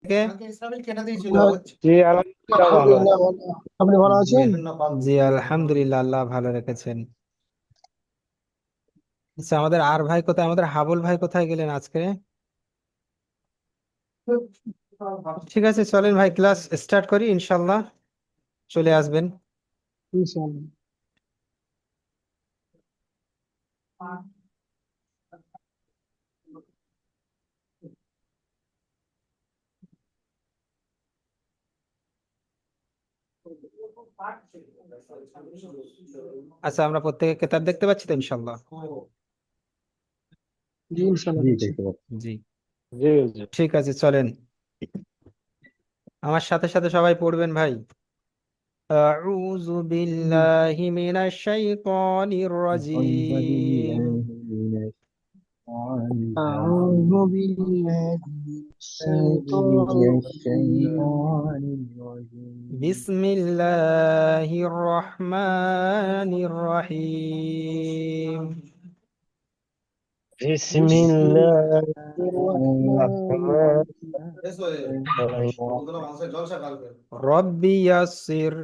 থেকে জি আলহামদুলিল্লাহ ভালো আলহামদুলিল্লাহ আছি। ভালো। আপনি ভালো জি আছেন? জি আলহামদুলিল্লাহ, আল্লাহ ভালো রেখেছেন। আচ্ছা, আমাদের আর ভাই কোথায়, আমাদের হাবুল ভাই কোথায় গেলেন আজকে? ঠিক আছে, চলেন ভাই ক্লাস স্টার্ট করি, ইনশাল্লাহ চলে আসবেন। ইনশাআল্লাহ। আচ্ছা, আমরা প্রত্যেকে কেতাব দেখতে পাচ্ছি তো ইনশাল্লাহ? জি ইনশাআল্লাহ জি দেখছি। দেখতে পাচ্ছি। জি, জি জি। ঠিক আছে, চলেন আমার সাথে সাথে সবাই পড়বেন ভাই। أعوذ জি। بالله من الشيطان أعوذ بالله الرجيم. من الشيطان أعوذ الرجيم. بالله من الشيطان من الرجيم. الشيطان الرجيم. بسم الله الرحمن الرحيم. بسم بسم الله الله الرحمن الرحمن الرحيم. الرحيم. ربي يسر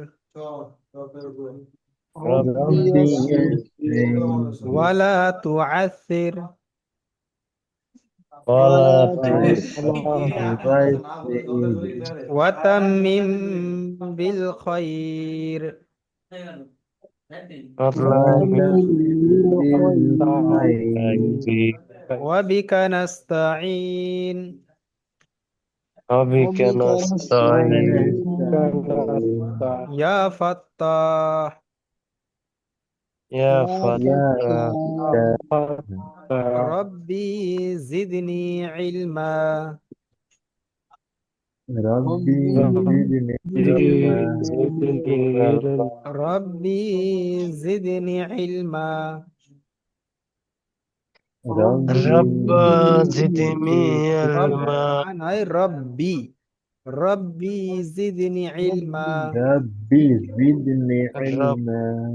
ربي ربي يسر يسر ولا تعثر ولا ولا تعسر. تعسر ولا تعسر وتمم بالخير وتمم وتمم بالخير بالخير. وبك نستعين وبك وبك نستعين. نستعين يا فتاح يا يا يا فتاح فتاح فتاح. ربي زدني علما ربي ربي زدني زدني ربي علما زدني علما علما. ربي زدني علما ربي رب ربي زدني رب علما. أنا ربي ربي زدني علما। ربي زدني رب علما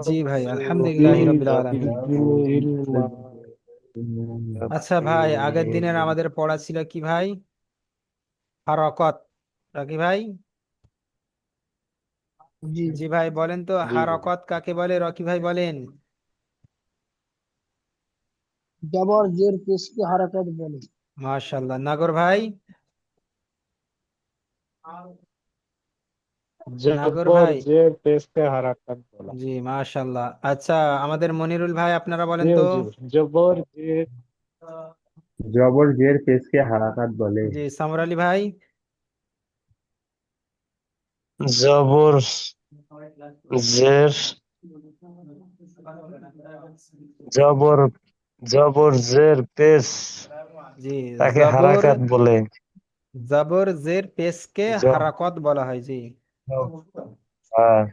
জি ভাই, ربي আলহামদুলিল্লাহ রাব্বিল আলামিন। زدني علما. আচ্ছা ভাই, আগের দিনের ربي আমাদের পড়া ছিল কি ভাই? হারকত। রাকি ভাই? জি। জি ভাই, বলেন তো জি হারকত কাকে বলে? রকি ভাই বলেন। জবর জের পেশকে হারাকাত বলে। মাশাআল্লাহ। নাগর ভাই? নাগর জবর ভাই? জের পেশকে হারাকাত বলা। জি মাশাআল্লাহ। আচ্ছা, আমাদের মনিরুল ভাই আপনারা বলেন জি তো। হুজুর, জবর জের। জবর জের পেশকে হারাকাত বলে। জি সামর আলী ভাই? জবর জের। জবর জবর জের পেশ জি তাকে জবর হারাকাত বলে। জবর জের পেশকে জ- হারাকত বলা হয়। জি হ্যাঁ,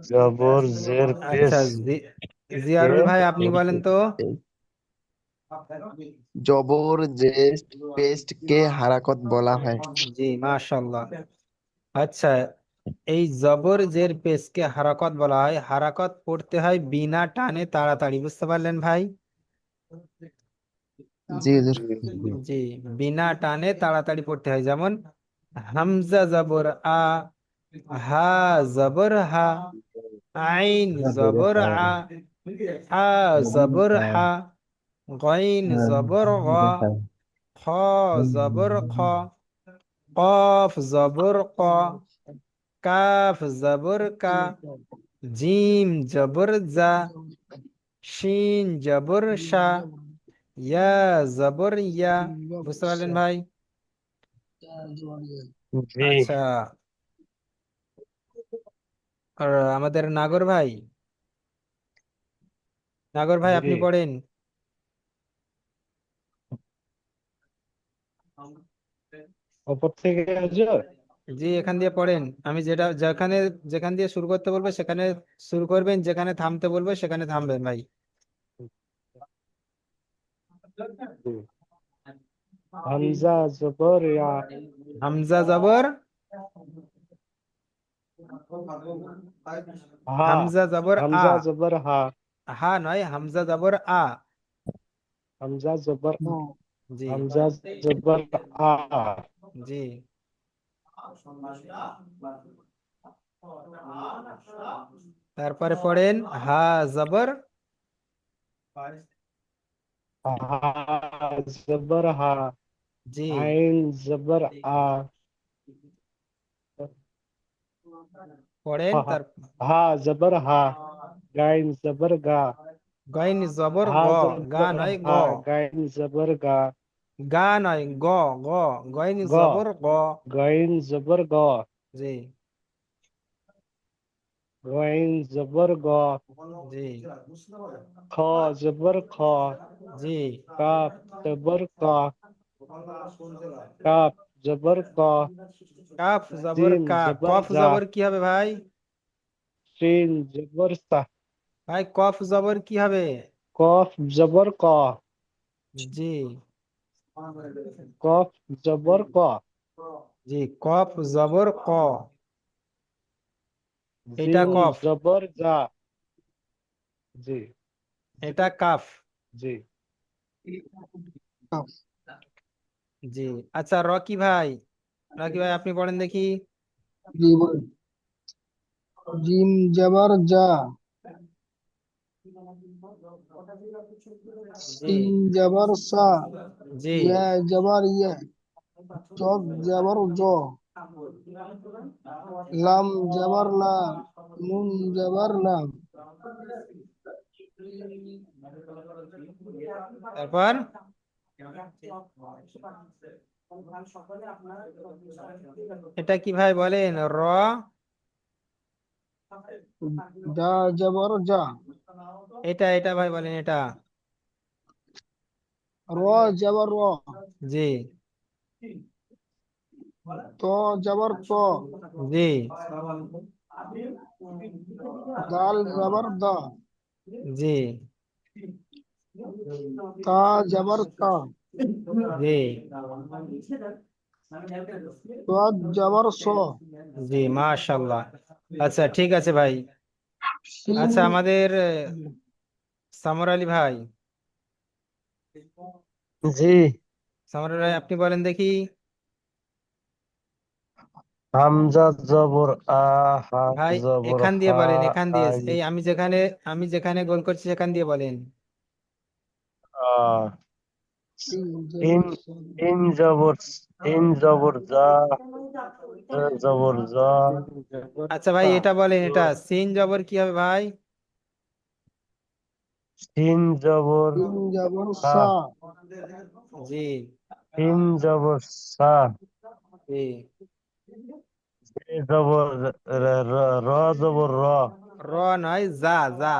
জবর জের পেশ আচ্ছা, কে জিয়ারুল ভাই আপনি বলেন তো। জবর জেস্ট পেস্টকে হারাকত বলা হয়। জি মাশাআল্লাহ। আচ্ছা, এই জবর জের পেশকে হারাকত বলা হয়। হারাকত পড়তে হয় বিনা টানে, তাড়াতাড়ি, বুঝতে পারলেন ভাই? জি হুজুর। জি। জি, বিনা টানে তাড়াতাড়ি পড়তে হয়। যেমন হামজা জবর আ, হা জবর হা, আইন জবর জবর হা আ, হা জবর জবর হা হা, গইন জবর গ, জবর হা খ জবর খ, কফ জবর ক, কাফ জবর কা, জিম জবর জা, শিন জবর শা, ইয়া জবর ইয়া। বুঝতে পারলেন ভাই? জি আচ্ছা, আর আমাদের নাগর ভাই, নাগর ভাই জি। আপনি পড়েন। ওপর থেকে হুজুর। জি, এখান দিয়ে পড়েন। আমি যেটা যেখানে যেখান দিয়ে শুরু করতে বলবো সেখানে শুরু করবেন, যেখানে থামতে বলবো সেখানে থামবেন ভাই। জি। হামজা জবর ইয়া। হামজা জবর হা। হামজা জবর আ, হামজা জবর হা। হা নয়, হামজা জবর আ। হামজা জবর জি হামজা জবর আ। জি। তারপরে পড়েন হা জবর हा जबर हा জি। आइन जबर आ পড়েন हा हा তার हा जबर हा गाइन जबर गा গইন জবর हा গ, গা जबर নয় গ, हा गाइन जबर गा গা নয় গ, গ, গইন ग জবর গ। गाइन जबर ग জি। गाइन जबर ग জি। ख जबर ख জি। काफ जबर का काफ जबर का কাফ জবর सीन কা, जबर কফ जा জবর কি হবে ভাই? सीन जबर सा ভাই কফ জবর কি হবে? कफ जबर का জি। कफ जबर का জি, কফ জবর ক, এটা जीम কফ, जबर जा जी এটা কাফ। जी কাফ। জি। আচ্ছা রকি ভাই, রকি ভাই আপনি পড়েন দেখি। জি বল। জিম জবর জা, জি। সিন জবর সা, জি। ইয়া জবর ইয়ে, চক জবর জ, লাম জবর লা, নুন জবর না, তারপর এটা কি ভাই বলেন? র, জা জবর জা, এটা ভাই বলেন এটা। র জবর র, জি। ত জবর ত, জি। দাল জবর দা, জি। তা জবর তা, জি। ত জবর স, জি মাশাআল্লাহ। আচ্ছা ঠিক আছে ভাই। সিন। আচ্ছা আমাদের সামর আলী ভাই, जी সামর আলী ভাই আপনি বলেন দেখি। হামজা জবর আ হা ভাই জবর এখান দিয়ে হা বলেন, এখান দিয়ে, আইন এই আমি যেখানে গোল করছি সেখান দিয়ে বলেন। আ সিন ইন জবর সা, ইন জবর ইন জবর জা জবর জা আচ্ছা ভাই এটা বলেন, এটা সিন জবর কি হবে ভাই? সিন জবর সিন জবর সা সা, জি। সিন জবর সা জি। জে জবর র র- র জবর র র নয় যা, যা।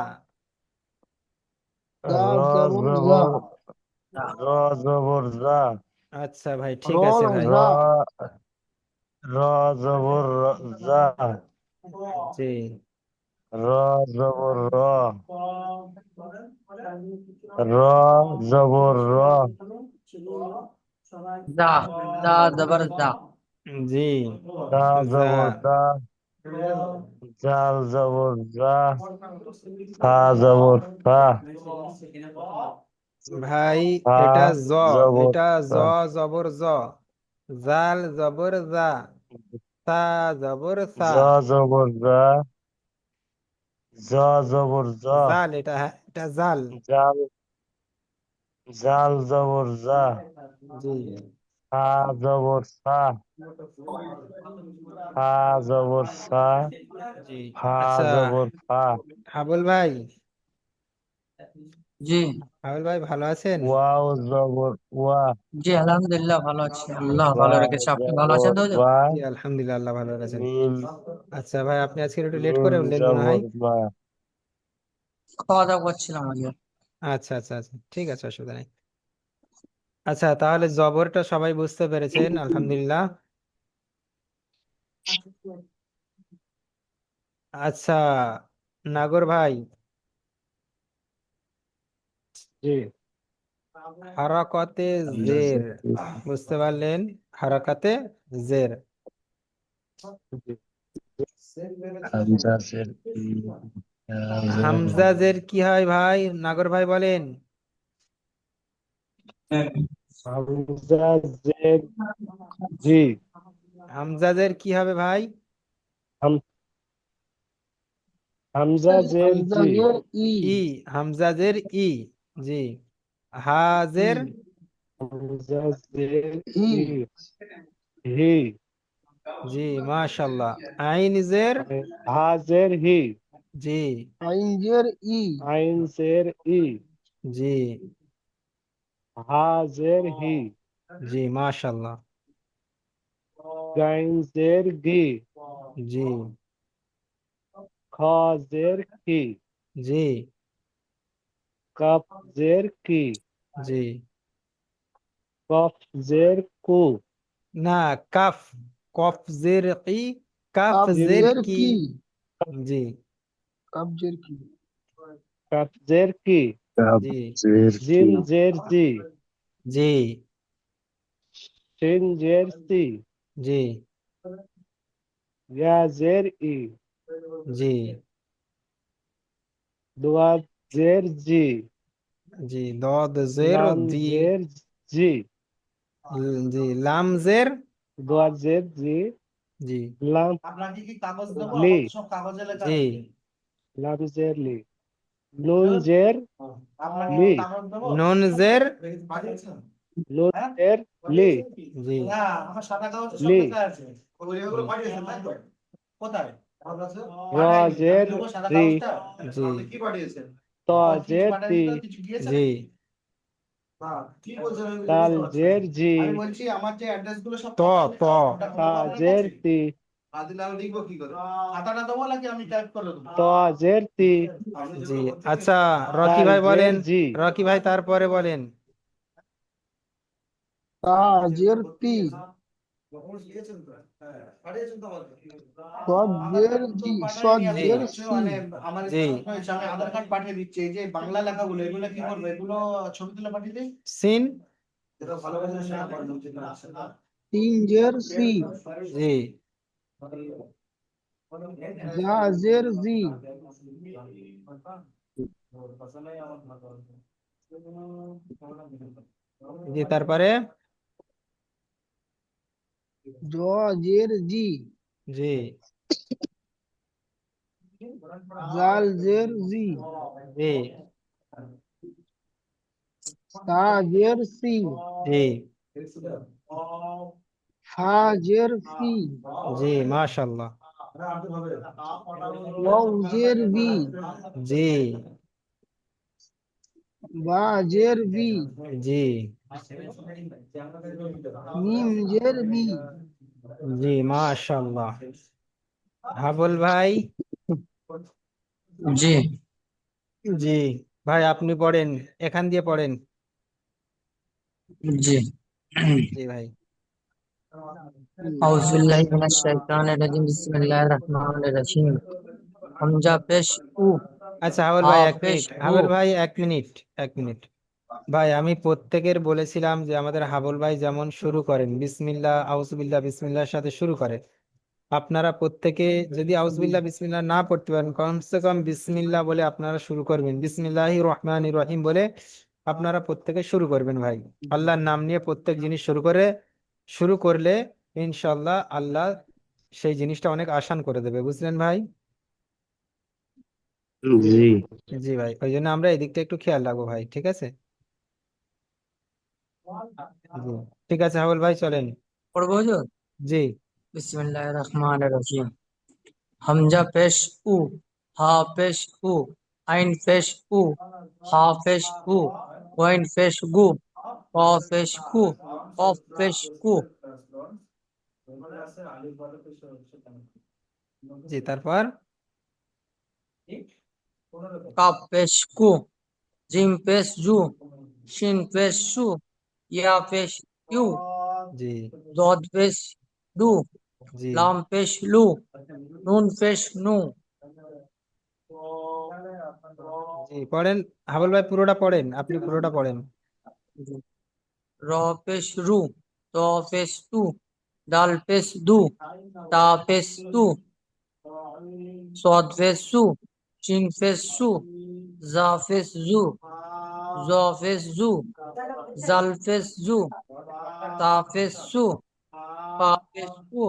জা র জবর জা, জবর র জবর জা আচ্ছা ভাই র ঠিক আছে নয় ভাই। র জা, র জবর জা জি। র জবর র র জবর র দা দা জবর দা জি। দা যা। জবর দা জাল জবর জা সা জবর সা ভাই সা এটা জ, জবর এটা জ সা জবর জ, জাল জবর জা, সা জবর সা। জ জবর জা জ জবর জ জাল, এটা হ্যাঁ, এটা জাল। জাল জাল জবর জা জি। সা জবর সা সা জবর সা জি। ফা আচ্ছা জবর ফা হাবুল ভাই, জি হাবুল ভাই ভালো আছেন? ওয়াও জবর ওয়া জি আলহামদুলিল্লাহ ভালো আছি, আল্লাহ বা ভালো রেখেছে। আপনি ভালো আছেন জবর তো হুজুর? বা জি আলহামদুলিল্লাহ, আল্লাহ ভালো আছেন। মিম আচ্ছা ভাই আপনি আজকে একটু লেট মিম করে উঠলেন মনে হয়। জবর বা খাওয়া দাওয়া করছিলাম আগে। আচ্ছা আচ্ছা আচ্ছা ঠিক আছে, অসুবিধা নেই। আচ্ছা তাহলে জবরটা সবাই বুঝতে পেরেছেন আলহামদুলিল্লাহ। আচ্ছা নাগর ভাই, জি হারাকতে জের বুঝতে পারলেন? হারাকাতে জের, জি হামজা জের জের হামজা জের কি হয় ভাই? নাগর ভাই বলেন। হামজা জের জি হামজাদের কি হবে ভাই? হাম হামজা জের হামজা জি জের ই ই, হামজাদের ই, জি। হাজের ই হামজা জের হি ই হি জি, মাশাল্লাহ। আইন জের হা জের হি জি, আইন জের ই আইন জের ই জি, হা জের হি জি, মাশাল্লাহ। গাইন জের গি জি, খ জের কি জি, কফ জের কি জি। কফ জের কু না, কাফ, কফ জের কি, কাফ কাফ জিম জের জের কি, কি জি, কাফ জের কি কফ জের কি জি, জের জিম কি জের জি জি, শিন জের সি জি, ইয়া জের ই জি, দোয়া জের জি জি। দদ জের লাম দি, জের জি জি, লাম জের দোয়া জের জি জি, লাম লি জি, লাম জের লি নুন জের লি নুন জের নুন জের লি জি, লি র জের রি জি, ত জের তি জি, তাল জের জি ত, ত, তা জের তি ত জের তি জি। আচ্ছা, রকি দাল ভাই জের বলেন, জি রকি ভাই তারপরে বলেন। তা জের তি সদ জের জি সদ জি, জের সি জি, সিন তিন জের সি জি, জা জের জি জি, তারপরে জ জের জি জি, জাল জের জি জি, সা জের সি জি, ফা জের ফি জি, মাশাল্লাহ। ওয়াও জের বি জি, বা জের বি জি, মিম জের বি জি, মাশাল্লাহ। হাবুল ভাই, জি জি, ভাই আপনি পড়েন, এখান দিয়ে পড়েন। জি জি ভাই। أعوذ بالله من الشيطان الرجيم بسم الله الرحمن الرحيم হামজা পেশ উ আচ্ছা হাবুল হা ভাই এক পেশ মিনিট, হু হাবুল ভাই এক মিনিট, এক মিনিট। ভাই আমি প্রত্যেকের বলেছিলাম যে আমাদের হাবুল ভাই যেমন শুরু করেন বিসমিল্লাহ আউযুবিল্লাহ বিসমিল্লাহর সাথে শুরু করে, আপনারা প্রত্যেকে যদি আউযুবিল্লাহ বিসমিল্লাহ না পড়তে পারেন, কমসে কম বিসমিল্লাহ বলে আপনারা শুরু করবেন, বিসমিল্লাহির রহমানির রহিম বলে আপনারা প্রত্যেকে শুরু করবেন ভাই। আল্লাহর নাম নিয়ে প্রত্যেক জিনিস শুরু করলে ইনশাল্লাহ আল্লাহ সেই জিনিসটা অনেক আসান করে দেবে, বুঝলেন ভাই? জি জি ভাই, ওই জন্য আমরা এই দিকটা একটু খেয়াল রাখবো ভাই, ঠিক আছে? জি, ঠিক আছে হাবুল ভাই চলেন। পড়বো হুজুর জি, বিসমিল্লাহির রহমানির রহিম হামজা পেশ উ হা পেশ উ আইন পেশ উ হা পেশ উ ওয়াইন পেশ গু ক পেশ কু কফ পেশ কু জি, তারপর কাপ পেশ কু জিম পেশ জু শিন পেশ সু ইয়া পেশ ইউ জি, দদ পেশ দু জি, লাম পেশ লু নুন পেশ নু জি পড়েন, হাবুল ভাই পুরোটা পড়েন, আপনি পুরোটা পড়েন। র পেশ রু ত পেশ তু ডাল পেশ দু তা পেশ তু সদ পেশ সু চিন পেশ সু জা পেশ জু জ পেশ জু জাল পেশ জু, তা পেশ সু, পা পেশ উ,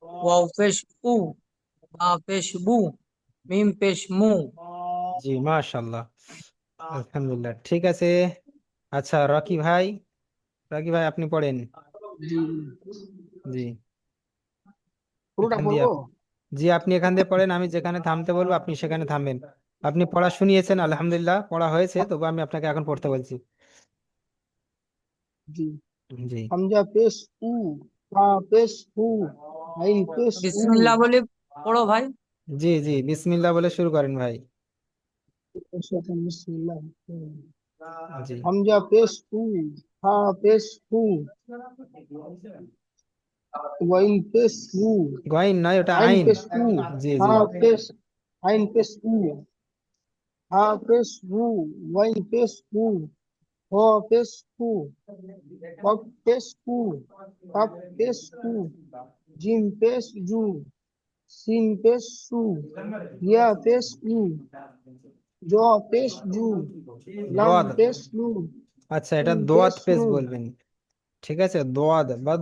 ওয়াও পেশ উ, বা পেশ বু, মিম পেশ মু। জি মাশাল্লাহ, আলহামদুলিল্লাহ, ঠিক আছে। আচ্ছা রকি ভাই আপনি পড়েন। জি জি, পুরোটা এখান দিয়ে পড়বো? জি আপনি এখান দিয়ে পড়েন, আমি যেখানে থামতে বলবো আপনি সেখানে থামবেন। আপনি পড়া শুনিয়েছেন, আলহামদুলিল্লাহ পড়া হয়েছে, তবু আমি আপনাকে এখন পড়তে বলছি। জি। জি হামজা পেশ উ, হা পেশ হু, আইন পেশ উ। বিসমিল্লাহ বলে পড়ো ভাই। জি জি বিসমিল্লাহ বলে শুরু করেন ভাই। বিসমিল্লাহ। জি হামজা পেশ উ, হা পেশ হু, ওয়াইন পেশ উ, গয়েন নয়, ওটা আইন আইন। পেশ উ, জি জি হা পেশ, আইন পেশ উ, হা পেশ হু, ওয়াইন পেশ উ, হ পেশ হু, কফ পেশ হু, কাফ পেশ হু, জিম পেশ জু, সিন পেশ সু, ইয়া পেশ উ, জ পেশ জু, লাম দোয়াদ। পেশ লু, আচ্ছা, এটা নুন দোয়াত পেশ পেশ নু। বলবেন, ঠিক আছে? দোয়াদ বা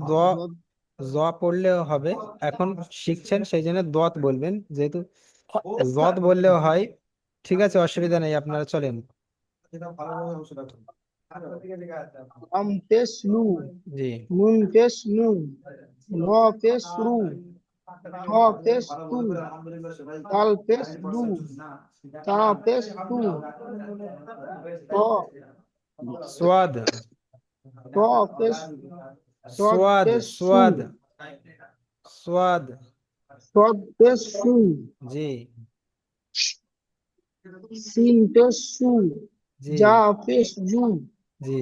জ পড়লেও হবে, এখন শিখছেন সেই জন্য দোয়াত বলবেন, যেহেতু জদ বললেও হয়। ঠিক আছে, অসুবিধা নেই, আপনারা চলেন। লাম পেশ লু, জি নুন পেশ নু, র পেশ রু, ঠ পেশ তু, তাল পেশ দু, তা পেশ তু, ত সোয়াদ। ত পেশ, সদ সোয়াদ পেশ সু, সোয়াদ সোয়াদ। সদ পেশ সু, জি সিন পেশ সু, জি জা পেশ জু, জি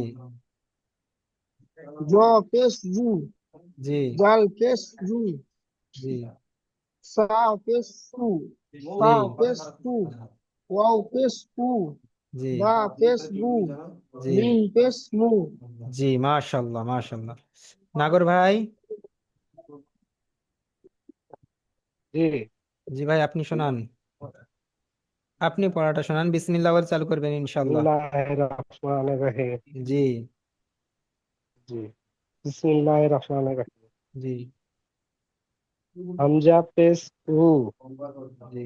জ পেশ জু, জি জাল পেশ জু, জি সা পেশ সু, জি পা পেশ সু, ওয়াও পেশ উ, জি বা পেশ বু, জি মিম পেশ মু। জি মাশাল্লাহ মাশাল্লাহ। নাগর ভাই। জি। জি ভাই, আপনি শোনান, আপনি পড়াটা শোনান, বিসমিল্লাহ বলে চালু করবেন ইনশাল্লাহ। বিসমিল্লাহির রহমানির রহিম। জি জি। বিসমিল্লাহির রহমানির রহিম। জি হামজা পেশ উ, জি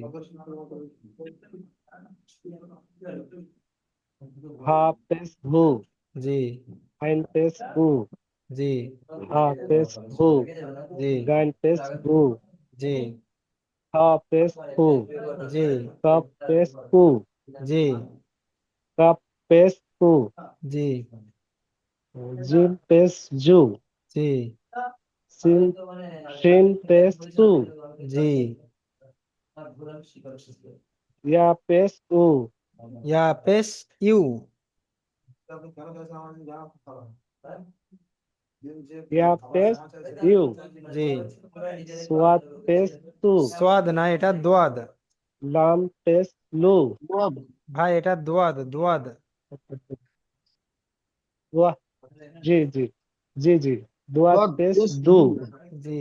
হা পেশ হু, জি আইন পেশ উ, জি হা পেশ হু, জি গাইন পেশ গু, জি হা পেশ হু, জি কাপ পেশ উ, জি কাপ পেশ উ, জি জিম পেশ জু, জি সিন শিন পেশ সু, জি ইয়া পেশ উ, ইয়া পেশ ইউ। ইয়া পেশ ইউ, জি সোয়াদ পেশ সু, সোয়াদ না, এটা দোয়াদ। লাম পেশ লু, রব ভাই এটা দোয়াদ দোয়াদ। ওয়াহ, জি জি জি জি, দুয়াত রদ পেশ পেশ দু, দু, জি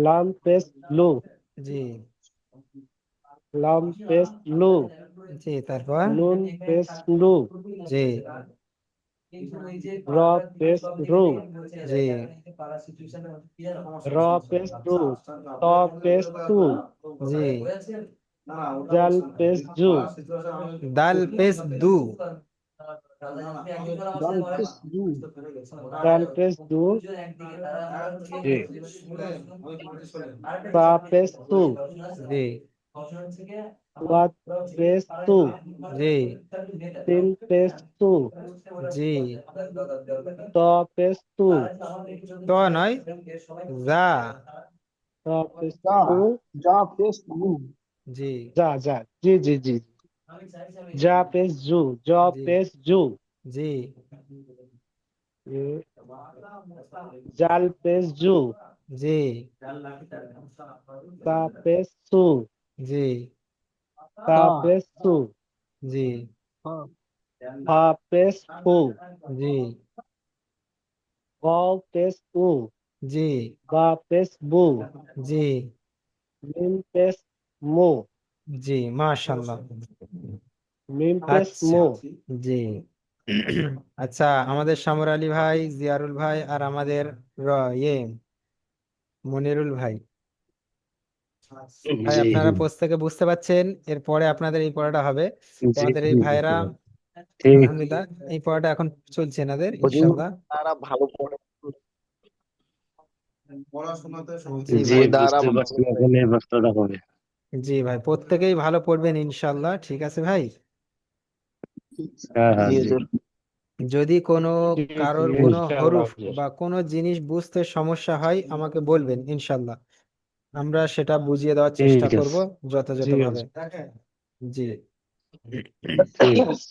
লাম পেশ লু, জি লাম পেশ লু, জি তারপর নুন পেশ লু, জি র পেশ রু, জি র পেশ রু, ত পেশ তু, জি জাল পেশ জু, দাল পেশ দু। দাল পেশ দু, দাল পেশ দু, জি, তা পেশ তু, জি ওয়াত পেশ তু, জি তিন পেশ তু, জি ত পেশ তু, তো নয়, যা। ত পেশ যা, তু, যা পেশ দু, জি যা যা, জি জি জি, যা পেশ জু, জ জি পেশ জু, জি জাল পেশ জু, জি তা পেশ সু, জি তা তা, পেশ সু, জি হা, হা পেশ ফু, জি ওয়াও পেশ উ, জি বা পেশ বু, জি মিম পেশ মু, জি মাশাল্লাহ। মিম পেশ আচ্ছা মু, জি আচ্ছা, আমাদের সামর আলী ভাই, জিয়ারুল ভাই, আর আমাদের ইয়ে মনিরুল ভাই, ভাই জি আপনারা পোস্ট থেকে বুঝতে পাচ্ছেন এরপরে আপনাদের এই পড়াটা হবে। তো জি আমাদের এই ভাইয়েরা ঠিক। আলহামদুলিল্লাহ এই পড়াটা এখন চলছে এনাদের হুজুর ইনশাল্লাহ। দ্বারা ভালো পড়ে, জি জি ভাই, দ্বারা বুঝতে ভালো পারছি, পড়ে। এখন এই প্রশ্নটা হবে। জি ভাই, প্রত্যেকেই ভালো পড়বেন ইনশাল্লাহ, ঠিক আছে ভাই। হ্যাঁ হ্যাঁ জি জি হুজুর। যদি কোনো জি জি কারোর কোনো ইনশাআল্লাহ হরফ হুজুর। বা কোনো জিনিস বুঝতে সমস্যা হয় আমাকে বলবেন ইনশাল্লাহ, আমরা সেটা বুঝিয়ে দেওয়ার চেষ্টা ঠিক করব আছে। জি যথাযথভাবে। হুজুর। জি, ঠিক আছে।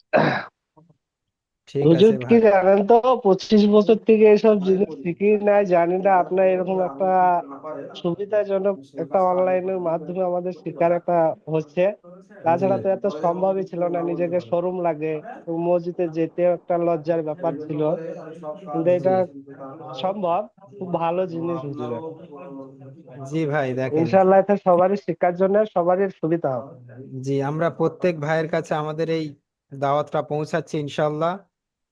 ঠিক হুজুর আছে কি ভাই। জানেন তো, 25 বছর থেকে এসব জিনিস শিখি নাই, জানি না। আপনার এরকম একটা সুবিধাজনক একটা অনলাইনের মাধ্যমে আমাদের শিক্ষার একটা হচ্ছে। জি, তাছাড়া তো এত সম্ভবই ছিল না, নিজেকে শরম লাগে, তো মসজিদে যেতে একটা লজ্জার ব্যাপার ছিল। কিন্তু জি, এটা সম্ভব, খুব ভালো জিনিস হুজুর এটা। জি ভাই দেখেন, ইনশাআল্লাহ এটা সবারই শিক্ষার জন্য সবারই সুবিধা হবে। জি আমরা প্রত্যেক ভাইয়ের কাছে আমাদের এই দাওয়াতটা পৌঁছাচ্ছি ইনশাল্লাহ,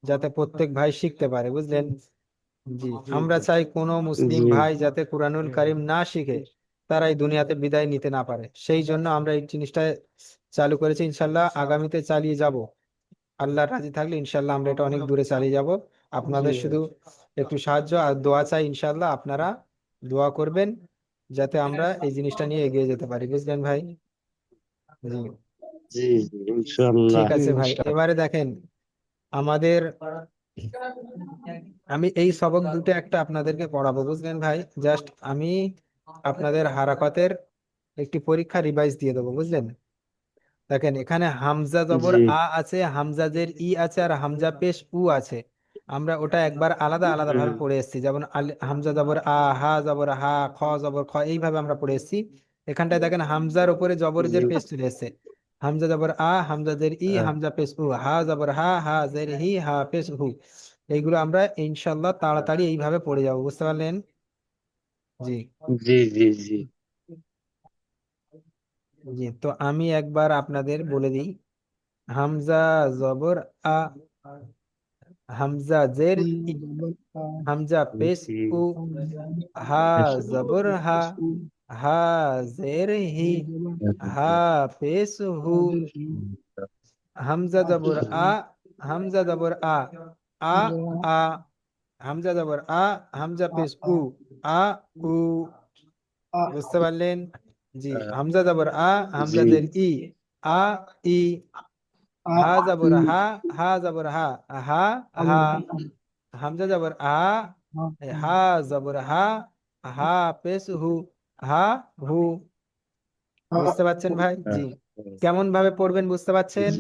যাতে প্রত্যেক ভাই শিখতে পারে, বুঝলেন। জি, আমরা চাই কোনো মুসলিম জি ভাই যাতে কুরআনুল কারীম না শিখে তারা এই দুনিয়াতে বিদায় নিতে না পারে, সেই জন্য আমরা এই জিনিসটা চালু করেছি। ইনশাল্লাহ আগামীতে চালিয়ে যাব, আল্লাহ রাজি থাকলে ইনশাল্লাহ আমরা এটা অনেক দূরে চালিয়ে যাব। জি আপনাদের শুধু একটু সাহায্য আর দোয়া চাই, ইনশাল্লাহ আপনারা দোয়া করবেন যাতে আমরা এই জিনিসটা নিয়ে এগিয়ে যেতে পারি, বুঝলেন ভাই। জি, জি জি ইনশাআল্লাহ। ঠিক আছে ভাই। ইনশাআল্লাহ। এবারে দেখেন আমাদের, আমি এই সবক দুটো একটা আপনাদেরকে পড়াবো, বুঝলেন ভাই। জাস্ট আমি আপনাদের হারাকাতের একটি পরীক্ষা রিভাইজ দিয়ে দেবো, বুঝলেন। দেখেন এখানে হামজা জবর জি আ আছে, হামজা জের ই আছে, আর হামজা পেশ উ আছে। আমরা ওটা একবার আলাদা আলাদা ভাবে পড়ে এসেছি, যেমন হামজা জবর আ, হা জবর হা, খ জবর খ, এইভাবে আমরা পড়ে এসেছি। এখানটায় দেখেন হামজার উপরে জবর জি জের পেশ চলে এসেছে। হামজা জবর আ, হামজা জের ই, আহ, হামজা পেশ উ, হা জবর হা, হা জের হি, হা পেশ হু। এইগুলো আমরা ইনশাল্লাহ তাড়াতাড়ি এইভাবে পড়ে যাবো, বুঝতে পারলেন। জি, জি জি জি জি তো আমি একবার আপনাদের বলে দিই। হামজা জবর আ, হামজা জের ই, হামজা পেশ জি উ, হা জবর হা, হা জের হি, হা পেশ হু, হামজা জবর আ, হামজা জবর আ, আ আ, হামজা জবর আ, হামজা পেশ উ, আ উ, বুঝতে পারলেন। জি, হামজা জবর আ, হামজা জি জের ই, আ ই, হা জবর হা, হা জবর হা, হা হা, হামজা জবর আ, হা জবর হা, হা পেশ হু, হা হু, বুঝতে পারছেন ভাই। জি, আহ, কেমন ভাবে পড়বেন বুঝতে পারছেন।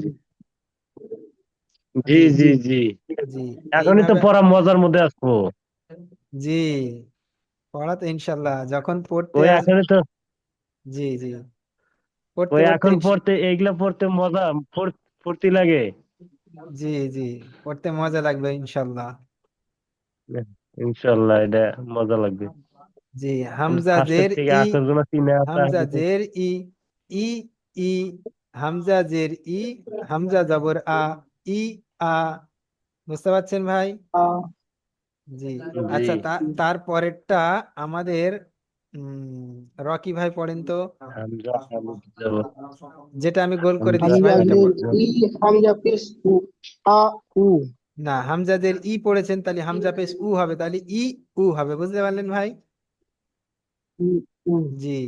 জি জি, জি জি জি এখনই তো এইভাবে। পড়া মজার মধ্যে আসবো। জি, পড়া তো ইনশাল্লাহ যখন পড়তে ওই আসবে। এখনই তো, জি, জি, পড়তে ওই পড়তে এখন পড়তে, এইগুলা পড়তে মজা, ফুর্তি লাগে। জি, জি, পড়তে মজা লাগবে ইনশাল্লাহ। ইনশাআল্লাহ এটা মজা লাগবে। জি, হামজা ফার্স্টের জের থেকে ই, আখের গুলো চিনে আসা হামজা জের ই, ই ই, হামজা জের ই, হামজা জবর আ, ই আ, বুঝতে পারছেন ভাই। জি, জি আচ্ছা তার পরেরটা আমাদের রকি ভাই পড়েন তো, হামজা হামিদ জবর, যেটা আমি গোল করে হামজা দিচ্ছি ভাই ওইটা হামিদ হামজাদের পড়েন। ই, হামজা পেশ উ, আ উ। না, হামজাদের ই পড়েছেন, তাহলে হামজা পেশ উ হবে, তাহলে ই উ হবে, বুঝতে পারলেন ভাই। উ, উ। জি,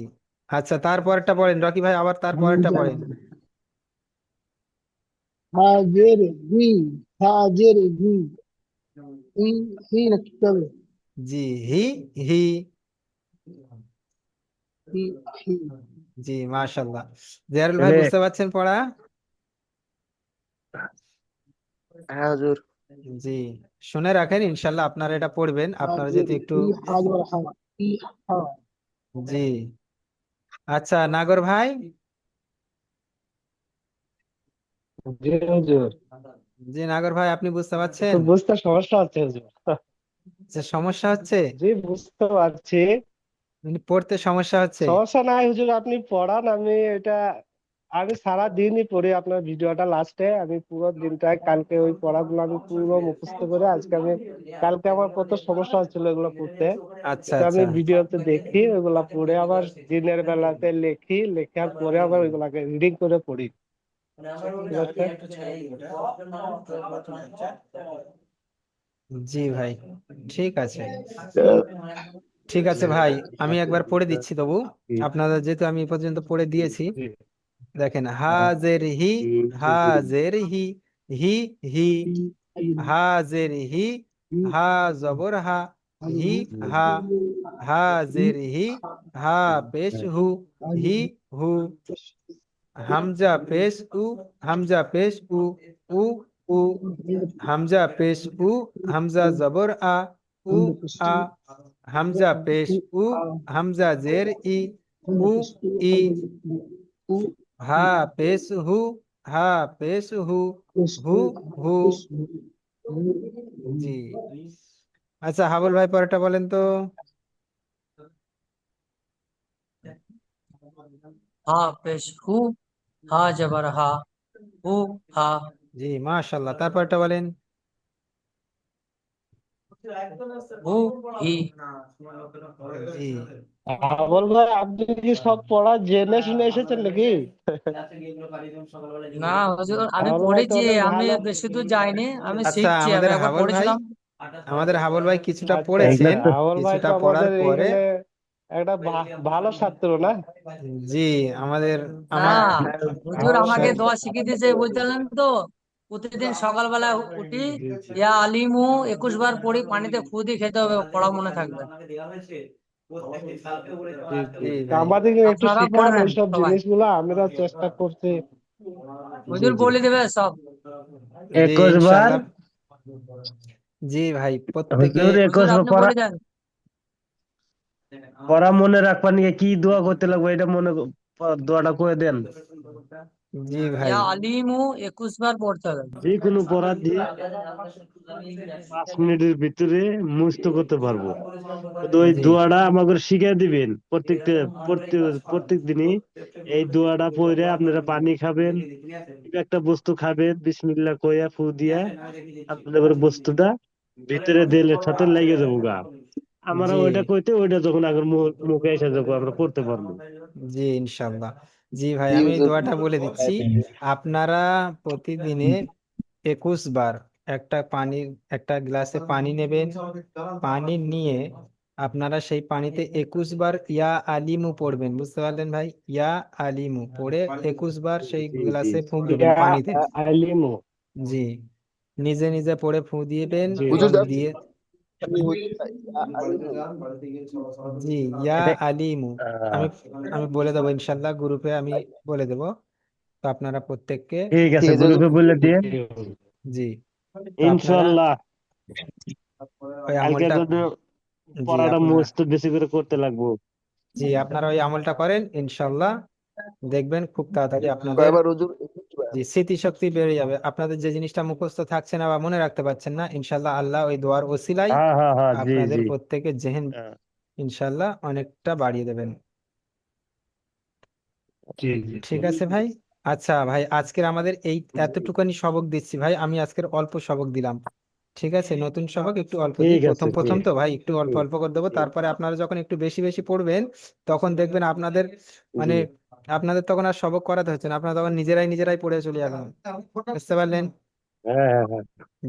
আচ্ছা তারপরেরটা পড়েন রকি ভাই, আবার তারপরেরটা হামজা পড়েন। হাজের হি, হাজের হি, হি, হি না কি হবে? জি, হি হি, হি, হি। জি মাশাল্লাহ। জিয়ারুল ভাই তাহলে বুঝতে পারছেন পড়া। হ্যাঁ হুজুর। জি, শুনে রাখেন ইনশাল্লাহ আপনারা এটা পড়বেন, আপনারা হাজের যেহেতু একটু। হি, হাজর হা, হি, হা। জি, আচ্ছা নাগর ভাই। জি হুজুর। জি নাগর ভাই, আপনি বুঝতে একটু পারছেন বুঝতে সমস্যা হচ্ছে হুজুর। যে সমস্যা হচ্ছে, জি বুঝতে পারছি। মানে পড়তে সমস্যা হচ্ছে। সমস্যা নাই হুজুর, আপনি পড়ান, আমি এটা আমি সারা দিনই পড়ি আপনার ভিডিওটা, লাস্টে আমি পুরো দিনটা কালকে ওই পড়াগুলো আমি পুরো মুখস্থ করে আজকে আমি, কালকে আমার কত সমস্যা হচ্ছিল এগুলো পড়তে, আচ্ছা তো আমি আচ্ছা। ভিডিওতে দেখি ওইগুলা পড়ে আবার দিনের বেলাতে লিখি, লেখার পরে আবার ওইগুলাকে রিডিং করে পড়ি। ঠিক আছে। জি ভাই, ঠিক আছে। ঠিক আছে ভাই, আমি একবার পড়ে দিচ্ছি তবু। আপনারা যেহেতু আমি এ পর্যন্ত পড়ে দিয়েছি, দেখেন হাজের হি, হাজের হি, হি হি, হাজের হি, হা জবর হা, হি হা, হাজের হি, হা পেশ হু, হি হু, হামজা পেশ উ, হামজা পেশ উ, উ উ, হামজা পেশ উ, হামজা জবর আ, উ আ, হামজা পেশ উ, হামজা জের ই, উ ই, হা পেশ হু, হা পেশ হু, হু হু। জি, আচ্ছা হাবুল ভাই পরেরটা বলেন তো। हा पेश हु, हा जबर हा, हु हा। জি মাশাল্লাহ, তারপরটা বলেন। हु ही। জি। আমল ভাই, আপনি কি সব পড়া জেনে শুনে এসেছেন নাকি? না হুজুর, আমি আমল ভাই তো পড়েছি, অনেক আমি ভালো। বেশি দূর যাইনি, আমি আচ্ছা শিখছি, আমি আমাদের একবার হাবুল ভাই, পড়েছিলাম। আমাদের হাবুল ভাই কিছুটা আচ্ছা এগুলা আচ্ছা, পড়েছেন, তো আমল ভাই কিছুটা তো পড়ার আমাদের পরে। এইখানে একটা ভালো ছাত্র না? জি, আমাদের, না আমার হুজুর, আমল আমাকে ভাই। দোয়া শিখিয়ে দিয়েছে, বুঝলেন তো। প্রতিদিন সকালবেলা উঠি, জি জি ইয়া আলিমু 21 বার পড়ি, পানিতে ফু দিয়ে খেতে হবে, পড়া মনে থাকবে। জি জি, জি তা ভাই। আমাদেরকে একটু আপনারা শিখান পড়বেন ওইসব সবাই, জিনিসগুলো, আমরা চেষ্টা করছি। জি হুজুর জি। বলে দেবে সব। জি 21 বার। ইনশাল্লাহ। জি ভাই প্রত্যেকে। হুজুর হুজুর 21 বার আপনি পড়া, বলে দেন। পড়া মনে রাখবার নিয়ে কি দোয়া করতে লাগবে এটা দোয়াটা করে দেন। জি ভাই। ইয়া আলিমু 21 বার পড়তে হবে। যে কোনো পড়া দিয়ে 5 মিনিটের ভিতরে মুখস্থ করতে পারবো। তো ওই জি দোয়াটা আমাকে শিখিয়ে দিবেন প্রত্যেক দিনই। এই দোয়াটা পড়ে আপনারা পানি খাবেন, কিংবা একটা বস্তু খাবেন, বিসমিল্লাহ কইয়া ফু দিয়া আপনাদের বস্তুটা ভিতরে দিলের সাথে লেগে যাবো গা। আমরা জি ওইটা কইতে ওইটা যখন আগের মুখে এসে যাবো আমরা করতে পারবো। জি ইনশাল্লাহ। জি ভাই, জি আমি এই হুজুর। দোয়াটা বলে দিচ্ছি। আপনারা প্রতিদিনে 21 বার একটা গ্লাসে পানি নেবেন। পানি নিয়ে আপনারা সেই পানিতে 21 বার ইয়া আলিমু পড়বেন, বুঝতে পারলেন ভাই? ইয়া আলিমু পড়ে 21 বার সেই জি জি গ্লাসে ফুঁক দিবেন ইয়া পানিতে। আলিমু। জি, নিজে নিজে পড়ে ফুঁ দিবেন জি হুজুর এবং জি। দিয়ে। আমি হুজুর আলিমু। জি ইয়া এটা আলিমু। আহ, আমি আমি বলে দেবো ইনশাল্লাহ, গ্রুপে আমি বলে দেবো। তো আপনারা প্রত্যেককে। ঠিক ঠিক আছে, আছে হুজুর। গ্রুপে বলে দিয়ে জি জি, তো আপনারা ইনশাল্লাহ ওই কালকে আমলটা। যদি জি পড়াটা আপনারা। মস্ত বেশি করে করতে লাগবো। জি আপনারা ওই আমলটা করেন ইনশাল্লাহ, দেখবেন খুব তাড়াতাড়ি আপনাদের। কয়বার হুজুর? 21 বার। জি, স্মৃতিশক্তি বেড়ে যাবে। আপনাদের যে জিনিসটা মুখস্থ থাকছে না বা মনে রাখতে পারছেন না, ইনশাল্লাহ আল্লাহ ওই দোয়ার ওসিলাই হ্যাঁ হ্যাঁ হ্যাঁ, জি আপনাদের জি। প্রত্যেকের জেহেন হ্যাঁ, ইনশাল্লাহ অনেকটা বাড়িয়ে দেবেন। জি জি জি। ঠিক আছে ভাই। আচ্ছা ভাই, আজকের আমাদের এই এতটুকানি সবক দিচ্ছি ভাই, আমি আজকের অল্প সবক দিলাম। ঠিক আছে, নতুন সবক একটু অল্প দিই, ঠিক প্রথম আছে প্রথম ঠিক তো ভাই একটু অল্প আছে। অল্প করে দেবো, তারপরে আপনারা যখন একটু বেশি বেশি পড়বেন তখন দেখবেন আপনাদের জি মানে আপনাদের তখন আর সবক করাতে হচ্ছে না, আপনারা তখন নিজেরাই নিজেরাই পড়ে চলে যাবেন। বুঝতে পারলেন? হ্যাঁ হ্যাঁ হ্যাঁ,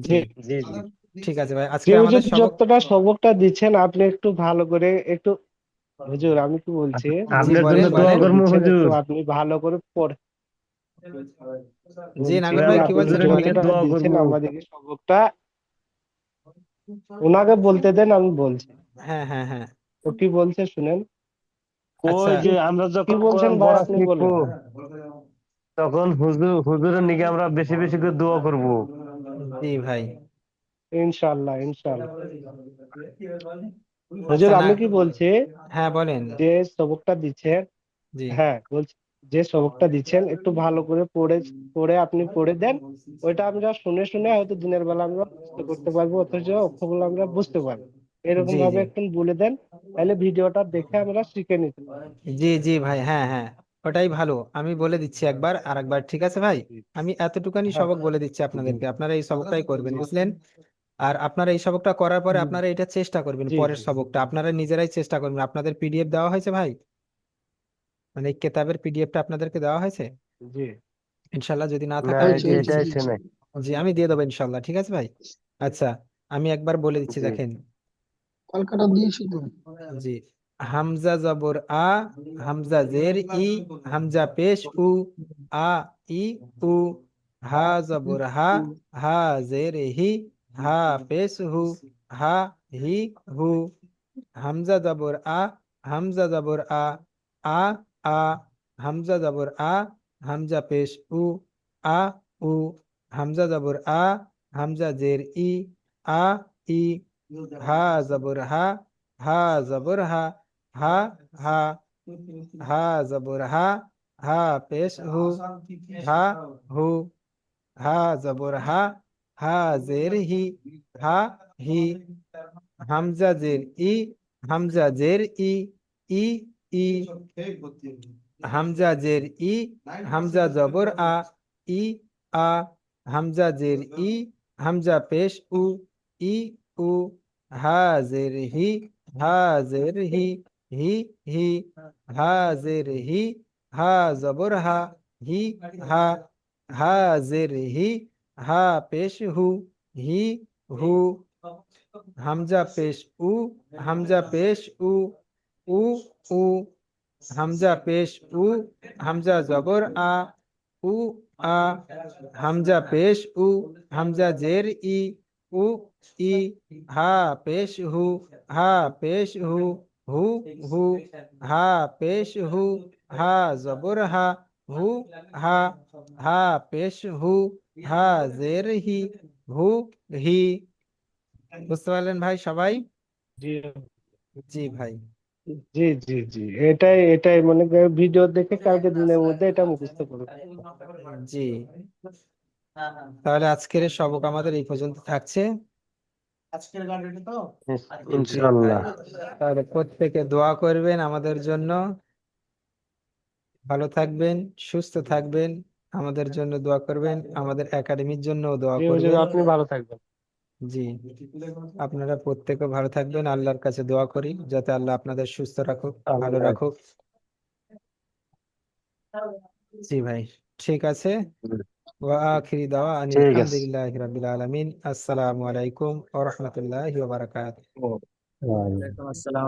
জি। জি জি জি। ঠিক আছে ভাই, জি, আজকের হুজুর আমাদের সবক। যতটা সবকটা দিচ্ছেন আপনি একটু ভালো করে একটু, হুজুর আমি কি বলছি, জি আপনার জন্য বলেন দোয়া বলেন। সবকটা করবো দিচ্ছেন একটু হুজুর। আপনি ভালো করে পড়ে। জি বলছি নাগর ওই ভাই যে আমার কি আপনি বলছেন হুজুরের নিকে বলেন। যতটা দোয়া দিচ্ছেন করবো। আমাদেরকে সবকটা, ওনাকে বলতে দেন, আমি বলছি। হ্যাঁ হ্যাঁ হ্যাঁ। ও কি বলছে শুনেন। আচ্ছা। ওই যে আমরা কি যখন বলছেন কোরআন ভাই, পড়া আপনি শিখবো বলেন। তখন হুজুরের নিকে আমরা বেশি বেশি করে দোয়া করবো। জি ভাই। ইনশাআল্লাহ ইনশাআল্লাহ। আচ্ছা হুজুর না। আমি কি বলছি, হ্যাঁ বলেন। যে সবকটা দিচ্ছেন, জি হ্যাঁ বলছি, যে সবকটা দিচ্ছেন একটু ভালো করে পড়ে পড়ে আপনি পড়ে দেন। ওইটা আমরা শুনে শুনে হয়তো দিনের বেলা আমরা মুখস্থ করতে পারবো, অথচ অক্ষরগুলো আমরা বুঝতে পারবো। এরকম জি ভাবে জি। একটু বলে দেন, তাহলে ভিডিওটা দেখে আমরা শিখে নিতে পারবো। জি জি ভাই, হ্যাঁ হ্যাঁ। ওটাই ভালো। আমি বলে দিচ্ছি একবার আর একবার, ঠিক আছে ভাই? জি আমি এতটুকানি হ্যাঁ সবক বলে দিচ্ছি জি আপনাদেরকে, আপনারা এই সবকটাই করবেন, বুঝলেন? আর আপনারা এই সবকটা করার পরে আপনারা এটা চেষ্টা করবেন, জি পরের জি সবকটা আপনারা নিজেরাই চেষ্টা করবেন। আপনাদের পিডিএফ দেওয়া হয়েছে ভাই? মানে এই কেতাবের পিডিএফটা আপনাদেরকে দেওয়া হয়েছে? জি। ইনশাল্লাহ, যদি না না, থাকে আমি হয়েছে দিয়ে হয়েছে এটা দিচ্ছি। আসে নাই। জি, আমি দিয়ে দেবো ইনশাল্লাহ, ঠিক আছে ভাই? আচ্ছা, আমি একবার বলে দিচ্ছি, জি দেখেন। কলকাতা দিয়েছি তো। জি, হামজা জবর আ, হামজা জের ই, হামজা পেশ উ, আ ই উ, হা জবর হা, হা জের হি, হা পেশ হু, হা হি হু, হামজা জবর আ, হামজা জবর আ, আ আ, হামজা জবর আ, হামজা পেশ উ, আ উ, হামজা জবর আ, হামজা জের ই, আ ই, হা জবর হা, হা জবর হা, হা হা, হা জবর হা, হা পেশ হু, হা হু, হা জবর হা, হা জের হি, হা হি, হামজা জের ই, হামজা জের ই, ই ই, হামজা জের ই, হামজা জবর আ, ই আ, হামজা জের ই, হামজা পেশ উ, ই উ, হা জের হি, হা জের হি, হি হি, হা জের হি, হা জবর হা, হি হা, হা জের হি, হা পেশ হু, হি হু, হামজা পেশ উ, হামজা পেশ উ, উ উ, হামজা পেশ উ, হামজা জবর আ, উ আ, হামজা পেশ উ, হামজা জের ই, উ ই, হা পেশ হু, হা পেশ হু, হু হু, হা পেশ হু, হা জবর হা, হু হা, হা পেশ হু, হা জের হি, হু হি। বুঝতে পারলেন ভাই সবাই? জি জি ভাই। জি জি জি, এটাই এটাই মনে করেন ভিডিও দেখে কালকে দিনের মধ্যে এটা মুখস্থ করুন। জি, তাহলে আজকের সবক আমাদের এই পর্যন্ত থাকছে। জি ভাই, ইনশাল্লাহ। তাহলে প্রত্যেকে দোয়া করবেন আমাদের জন্য। ভালো থাকবেন, সুস্থ থাকবেন, আমাদের জন্য দোয়া করবেন, আমাদের একাডেমির জন্য দোয়া জি হুজুর, করবেন। আপনি ভালো থাকবেন। জি, আপনারা প্রত্যেকে ভালো থাকবেন। আল্লাহর কাছে দোয়া করি যাতে আল্লাহ আপনাদের সুস্থ রাখুক, ভালো আল্লাহ। রাখুক। জি ভাই, ঠিক আছে। ওয়া আখিরি দাওয়া আনিল ঠিক আছে। হামদুলিল্লাহি রাব্বিল আলামিন। আসসালামু আলাইকুম ওয়া রাহমাতুল্লাহি ওয়া বারাকাতুহু। ও, ওয়ালাইকুম আসসালাম।